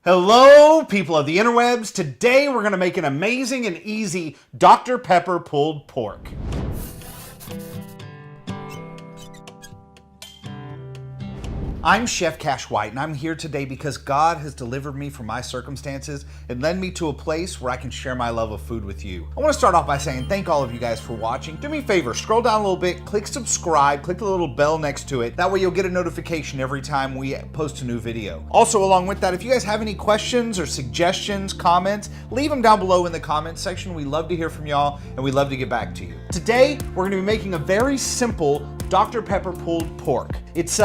Hello, people of the interwebs. Today we're going to make an amazing and easy Dr. Pepper pulled pork. I'm Chef Cash White, and I'm here today because God has delivered me from my circumstances and led me to a place where I can share my love of food with you. I want to start off by saying thank all of you guys for watching. Do me a favor, scroll down a little bit, click subscribe, click the little bell next to it. That way you'll get a notification every time we post a new video. Also, along with that, if you guys have any questions or suggestions, comments, leave them down below in the comments section. We love to hear from y'all, and we love to get back to you. Today, we're going to be making a very simple Dr. Pepper pulled pork. It's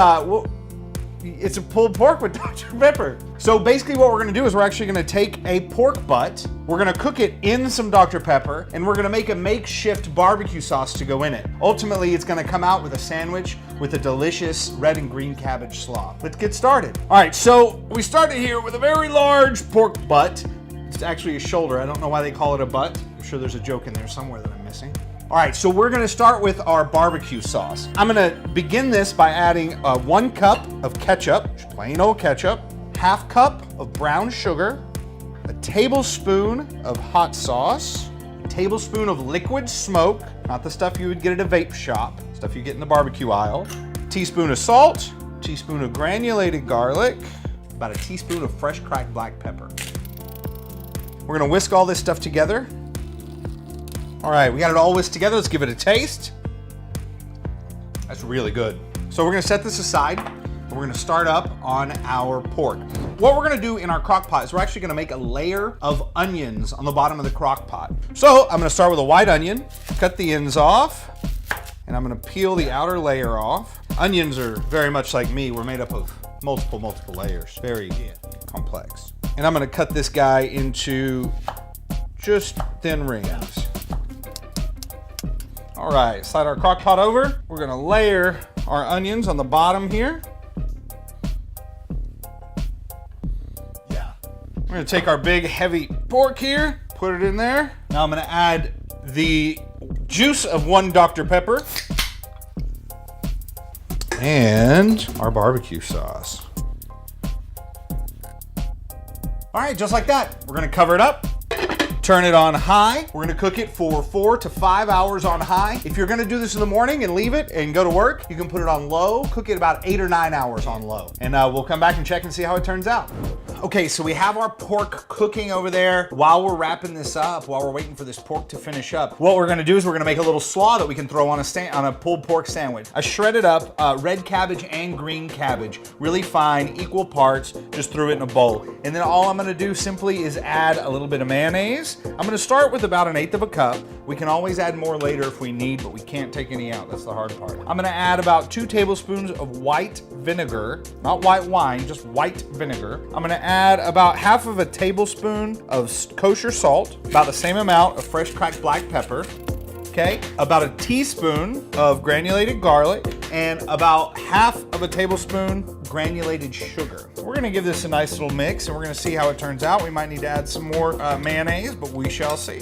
a pulled pork with Dr. Pepper. So basically what we're gonna do is we're actually gonna take a pork butt, we're gonna cook it in some Dr. Pepper, and we're gonna make a makeshift barbecue sauce to go in it. Ultimately, it's gonna come out with a sandwich with a delicious red and green cabbage slaw. Let's get started. All right, so we started here with a very large pork butt. It's actually a shoulder. I don't know why they call it a butt. I'm sure there's a joke in there somewhere that I'm missing. All right, so we're gonna start with our barbecue sauce. I'm gonna begin this by adding 1 cup of ketchup, just plain old ketchup, ½ cup of brown sugar, a tablespoon of hot sauce, a tablespoon of liquid smoke, not the stuff you would get at a vape shop, stuff you get in the barbecue aisle, a teaspoon of salt, a teaspoon of granulated garlic, about a teaspoon of fresh cracked black pepper. We're gonna whisk all this stuff together. All right, we got it all whisked together. Let's give it a taste. That's really good. So we're gonna set this aside and we're gonna start up on our pork. What we're gonna do in our crock pot is we're actually gonna make a layer of onions on the bottom of the crock pot. So I'm gonna start with a white onion, cut the ends off, and I'm gonna peel the outer layer off. Onions are very much like me. We're made up of multiple layers, very complex. And I'm gonna cut this guy into just thin rings. All right, slide our crock pot over. We're gonna layer our onions on the bottom here. We're gonna take our big heavy pork here, put it in there. Now I'm gonna add the juice of 1 Dr. Pepper and our barbecue sauce. All right, just like that. We're gonna cover it up. Turn it on high. We're gonna cook it for 4 to 5 hours on high. If you're gonna do this in the morning and leave it and go to work, you can put it on low, cook it about 8 or 9 hours on low. And we'll come back and check and see how it turns out. Okay, so we have our pork cooking over there. While we're wrapping this up, while we're waiting for this pork to finish up, what we're gonna do is we're gonna make a little slaw that we can throw on a pulled pork sandwich. I shredded up red cabbage and green cabbage, really fine, equal parts, just threw it in a bowl. And then all I'm gonna do simply is add a little bit of mayonnaise. I'm gonna start with about 1/8 of a cup. We can always add more later if we need, but we can't take any out. That's the hard part. I'm gonna add about 2 tablespoons of white vinegar, not white wine, just white vinegar. I'm gonna add about ½ of a tablespoon of kosher salt, about the same amount of fresh cracked black pepper, okay? About a teaspoon of granulated garlic, and about ½ of a tablespoon granulated sugar. We're gonna give this a nice little mix and we're gonna see how it turns out. We might need to add some more mayonnaise, but we shall see.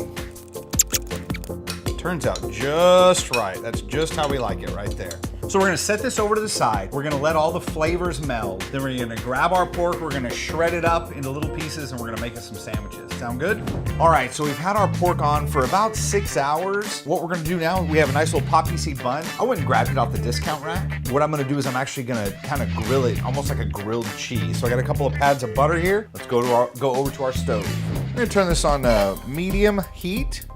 Turns out just right. That's just how we like it right there. So we're gonna set this over to the side. We're gonna let all the flavors meld. Then we're gonna grab our pork, we're gonna shred it up into little pieces, and we're gonna make us some sandwiches. Sound good? All right, so we've had our pork on for about 6 hours. What we're gonna do now, we have a nice little poppy seed bun. I went and grabbed it off the discount rack. What I'm gonna do is I'm actually gonna kind of grill it, almost like a grilled cheese. So I got a couple of pads of butter here. Let's go over to our stove. We're gonna turn this on medium heat.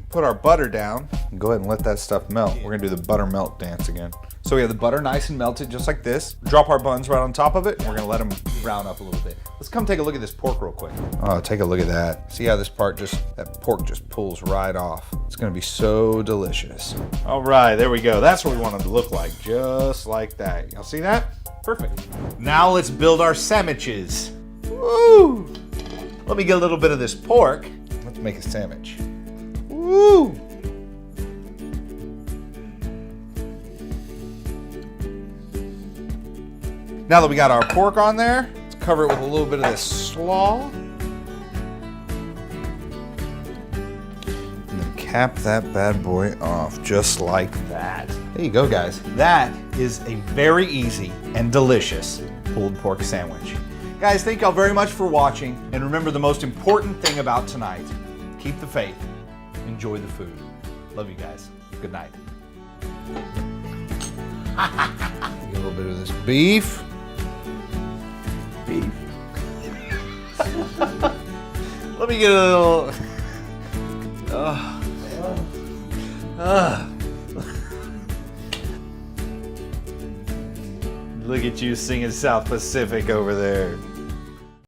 Put our butter down and go ahead and let that stuff melt. We're gonna do the butter melt dance again. So we have the butter nice and melted just like this. Drop our buns right on top of it and we're gonna let them brown up a little bit. Let's come take a look at this pork real quick. Oh, take a look at that. See how this part that pork just pulls right off. It's gonna be so delicious. All right, there we go. That's what we want it to look like, just like that. Y'all see that? Perfect. Now let's build our sandwiches. Woo! Let me get a little bit of this pork. Let's make a sandwich. Woo! Now that we got our pork on there, let's cover it with a little bit of this slaw. And then cap that bad boy off just like that. There you go, guys. That is a very easy and delicious pulled pork sandwich. Guys, thank y'all very much for watching. And remember the most important thing about tonight. Keep the faith. Enjoy the food. Love you guys. Good night. Get a little bit of this beef. Beef. Let me get a little. Look at you singing South Pacific over there.